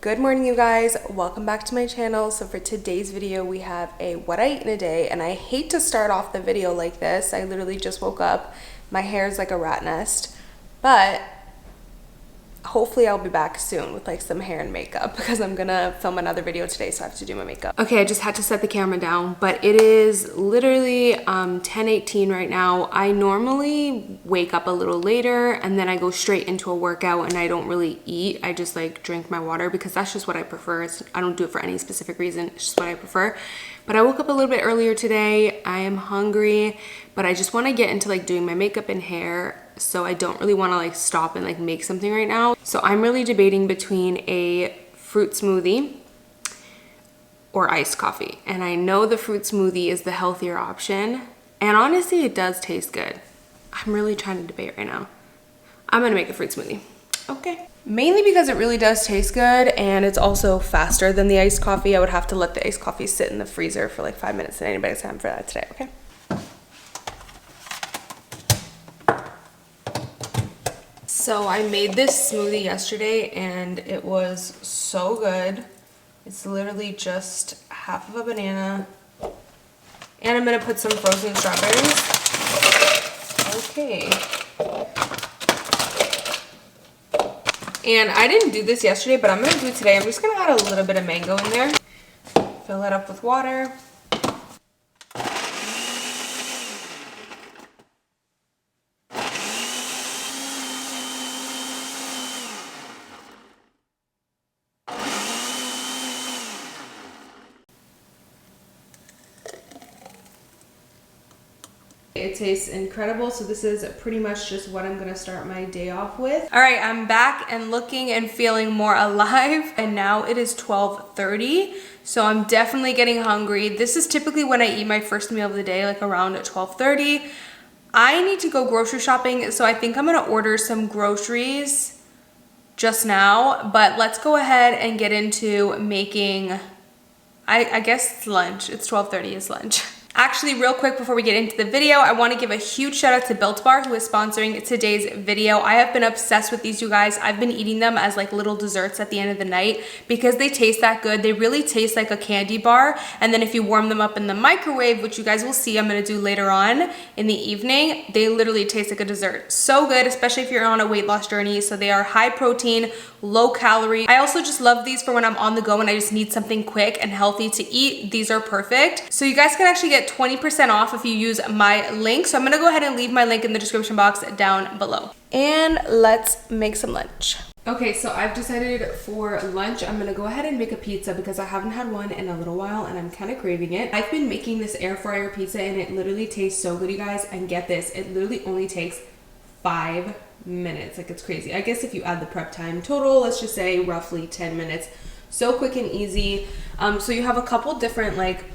Good morning, you guys. Welcome back to my channel. So for today's video, we have a what I eat in a day, and I hate to start off the video like this. I literally just woke up. My hair is like a rat nest, but hopefully I'll be back soon with like some hair and makeup because I'm gonna film another video today, so I have to do my makeup. Okay, I just had to set the camera down, but it is literally 10:18 right now. I normally wake up a little later and then I go straight into a workout and I don't really eat. I just like drink my water because that's just what I prefer. I don't do it for any specific reason. It's just what I prefer. But I woke up a little bit earlier today. I am hungry, but I just want to get into like doing my makeup and hair. So I don't really want to like stop and like make something right now. So I'm really debating between a fruit smoothie or iced coffee. And I know the fruit smoothie is the healthier option. And honestly, it does taste good. I'm really trying to debate right now. I'm gonna make a fruit smoothie. Okay. Mainly because it really does taste good and it's also faster than the iced coffee. I would have to let the iced coffee sit in the freezer for like 5 minutes, and anybody's time for that today, okay? So I made this smoothie yesterday and it was so good. It's literally just half of a banana. And I'm gonna put some frozen strawberries. Okay. And I didn't do this yesterday, but I'm gonna do it today. I'm just gonna add a little bit of mango in there. Fill it up with water. It tastes incredible, so this is pretty much just what I'm gonna start my day off with. All right, I'm back and looking and feeling more alive, and now it is 12:30, so I'm definitely getting hungry. This is typically when I eat my first meal of the day, like around 12:30. I need to go grocery shopping, so I think I'm gonna order some groceries just now, but let's go ahead and get into making, I guess it's lunch. It's 12:30, it's lunch. Actually, real quick before we get into the video, I want to give a huge shout out to Built Bar, who is sponsoring today's video. I have been obsessed with these, you guys. I've been eating them as like little desserts at the end of the night because they taste that good. They really taste like a candy bar. And then if you warm them up in the microwave, which you guys will see I'm going to do later on in the evening, they literally taste like a dessert. So good, especially if you're on a weight loss journey. So they are high protein, low calorie. I also just love these for when I'm on the go and I just need something quick and healthy to eat. These are perfect. So you guys can actually get 20% off if you use my link. So I'm gonna go ahead and leave my link in the description box down below. And let's make some lunch. Okay, so I've decided for lunch, I'm gonna go ahead and make a pizza because I haven't had one in a little while and I'm kind of craving it. I've been making this air fryer pizza and it literally tastes so good, you guys. And get this, it literally only takes 5 minutes. Like, it's crazy. I guess if you add the prep time total, let's just say roughly 10 minutes. So quick and easy. So you have a couple different like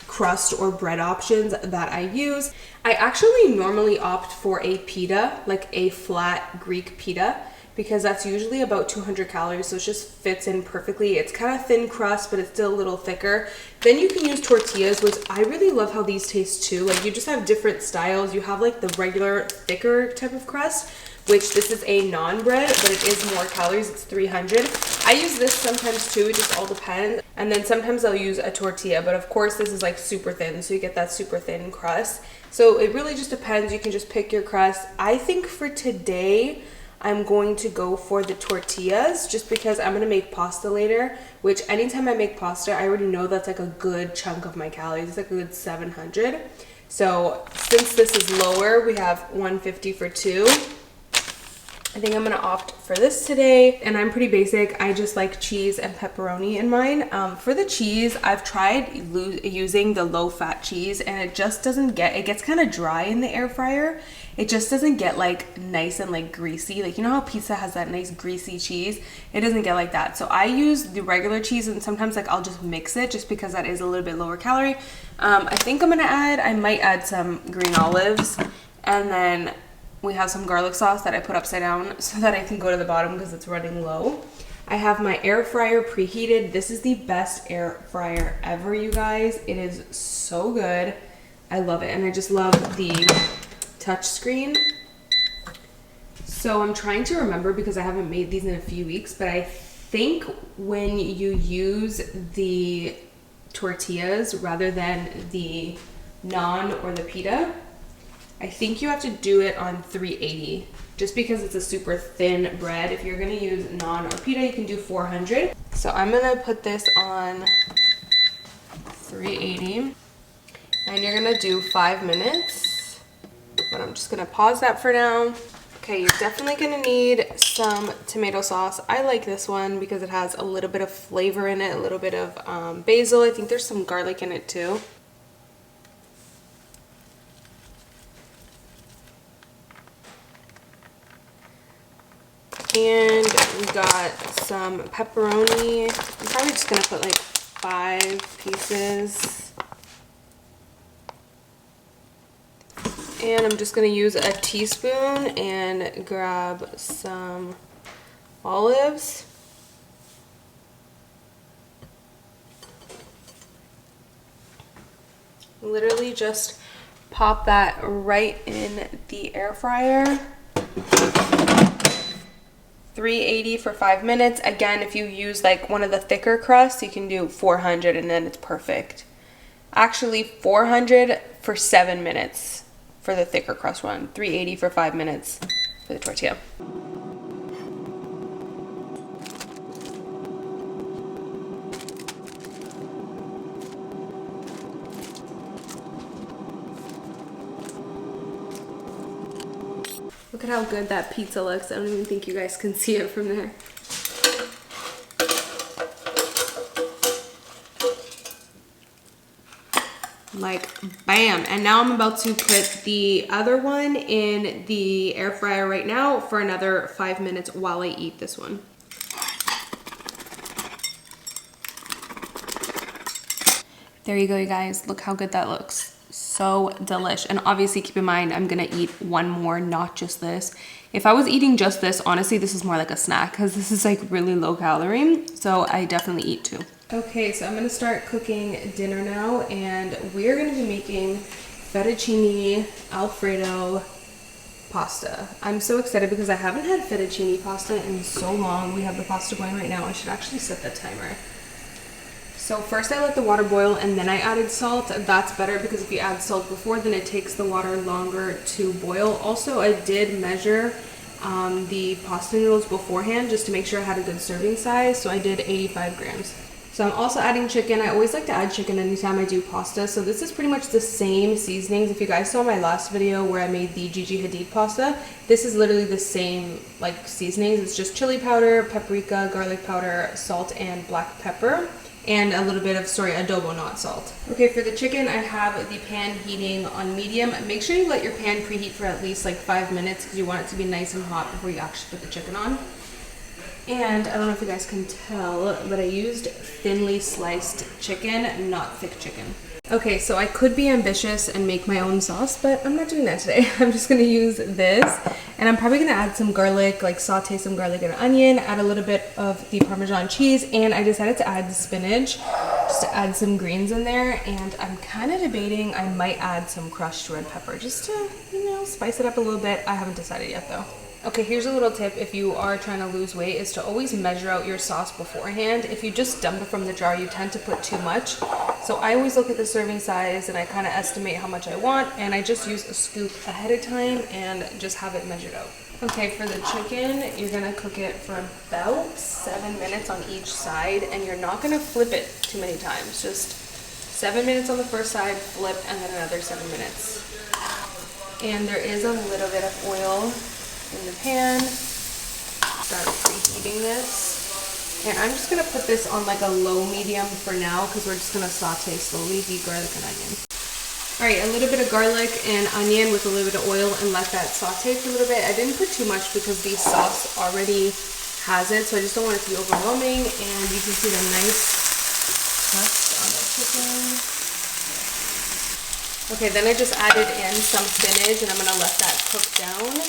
crust or bread options that I use. I actually normally opt for a pita, like a flat Greek pita, because that's usually about 200 calories, so it just fits in perfectly. It's kind of thin crust, but it's still a little thicker. Then you can use tortillas, which I really love how these taste too. Like, you just have different styles. You have like the regular thicker type of crust, which this is a non-bread, but it is more calories. It's 300. I use this sometimes too, it just all depends. And then sometimes I'll use a tortilla, but of course this is like super thin, so you get that super thin crust. So it really just depends. You can just pick your crust. I think for today, I'm going to go for the tortillas just because I'm gonna make pasta later, which anytime I make pasta, I already know that's like a good chunk of my calories. It's like a good 700. So since this is lower, we have 150 for two. I think I'm gonna opt for this today, and I'm pretty basic. I just like cheese and pepperoni in mine. For the cheese, I've tried using the low-fat cheese, and it just doesn't get, it gets kind of dry in the air fryer. It just doesn't get like nice and like greasy. Like, you know how pizza has that nice greasy cheese? It doesn't get like that. So I use the regular cheese, and sometimes like I'll just mix it just because that is a little bit lower calorie. I think I might add some green olives, and then we have some garlic sauce that I put upside down so that I can go to the bottom because it's running low. I have my air fryer preheated. This is the best air fryer ever, you guys. It is so good. I love it. And I just love the touch screen. So I'm trying to remember because I haven't made these in a few weeks, but I think when you use the tortillas rather than the naan or the pita, I think you have to do it on 380 just because it's a super thin bread. If you're gonna use naan or pita, you can do 400. So I'm gonna put this on 380 and you're gonna do 5 minutes, but I'm just gonna pause that for now. Okay, you're definitely gonna need some tomato sauce. I like this one because it has a little bit of flavor in it, a little bit of basil. I think there's some garlic in it too. And we got some pepperoni. I'm probably just gonna put like 5 pieces. And I'm just gonna use a teaspoon and grab some olives. Literally just pop that right in the air fryer. 380 for 5 minutes. Again, if you use like one of the thicker crusts, you can do 400 and then it's perfect. Actually, 400 for 7 minutes for the thicker crust one. 380 for 5 minutes for the tortilla. Look at how good that pizza looks. I don't even think you guys can see it from there. Like, bam. And now I'm about to put the other one in the air fryer right now for another 5 minutes while I eat this one. There you go, you guys. Look how good that looks. So delish. And obviously keep in mind, I'm gonna eat one more, not just this. If I was eating just this, honestly, this is more like a snack because this is like really low calorie. So I definitely eat 2. Okay, so I'm gonna start cooking dinner now, and we're gonna be making fettuccine Alfredo pasta. I'm so excited because I haven't had fettuccine pasta in so long. We have the pasta going right now. I should actually set the timer. So first I let the water boil and then I added salt. That's better because if you add salt before, then it takes the water longer to boil. Also, I did measure the pasta noodles beforehand just to make sure I had a good serving size. So I did 85 grams. So I'm also adding chicken. I always like to add chicken anytime I do pasta. So this is pretty much the same seasonings. If you guys saw my last video where I made the Gigi Hadid pasta, this is literally the same like seasonings. It's just chili powder, paprika, garlic powder, salt, and black pepper. And a little bit of, adobo, not salt. Okay, for the chicken, I have the pan heating on medium. Make sure you let your pan preheat for at least like 5 minutes because you want it to be nice and hot before you actually put the chicken on. And I don't know if you guys can tell, but I used thinly sliced chicken, not thick chicken. Okay, so I could be ambitious and make my own sauce, but I'm not doing that today. I'm just gonna use this, and I'm probably gonna add some garlic, like saute some garlic and onion, add a little bit of the Parmesan cheese, and I decided to add the spinach, just to add some greens in there, and I'm kind of debating I might add some crushed red pepper, just to, you know, spice it up a little bit. I haven't decided yet though. Okay, here's a little tip if you are trying to lose weight, is to always measure out your sauce beforehand. If you just dump it from the jar, you tend to put too much. So I always look at the serving size and I kind of estimate how much I want, and I just use a scoop ahead of time and just have it measured out. Okay, for the chicken, you're gonna cook it for about 7 minutes on each side, and you're not gonna flip it too many times. Just 7 minutes on the first side, flip, and then another 7 minutes. And there is a little bit of oil in the pan. Start preheating this, and I'm just gonna put this on like a low medium for now because we're just gonna saute slowly the garlic and onion. All right, a little bit of garlic and onion with a little bit of oil, and let that saute for a little bit. I didn't put too much because the sauce already has it, so I just don't want it to be overwhelming. And you can see the nice crust on the chicken. Okay, then I just added in some spinach, and I'm gonna let that cook down.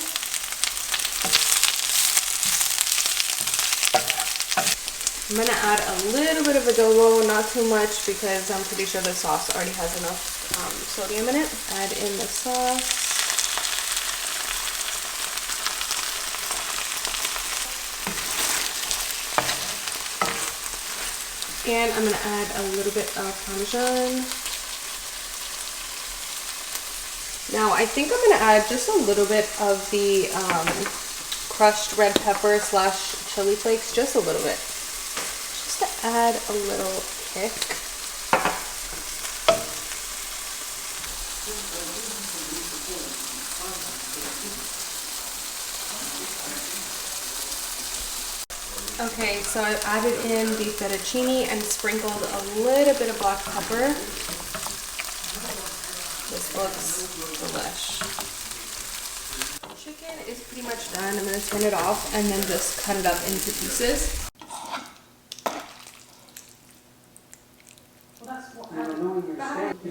I'm gonna add a little bit of adobo, not too much because I'm pretty sure the sauce already has enough sodium in it. Add in the sauce. And I'm gonna add a little bit of Parmesan. Now I think I'm gonna add just a little bit of the crushed red pepper / chili flakes, just a little bit. Just to add a little kick. Okay, so I've added in the fettuccine and sprinkled a little bit of black pepper. This looks delish. Chicken is pretty much done. I'm going to turn it off and then just cut it up into pieces.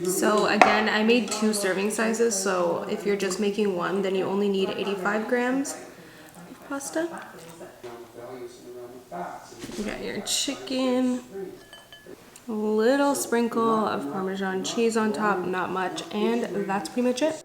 So again, I made 2 serving sizes, so if you're just making one, then you only need 85 grams of pasta. You got your chicken, a little sprinkle of Parmesan cheese on top, not much, and that's pretty much it.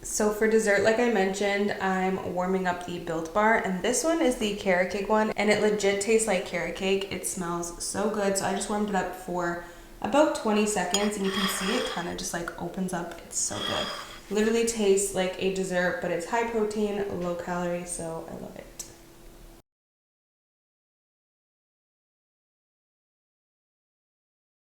So for dessert, like I mentioned, I'm warming up the Built Bar, and this one is the carrot cake one, and it legit tastes like carrot cake. It smells so good, so I just warmed it up for about 20 seconds, and you can see it kind of just like opens up. It's so good. Literally tastes like a dessert, but it's high protein, low calorie, so I love it.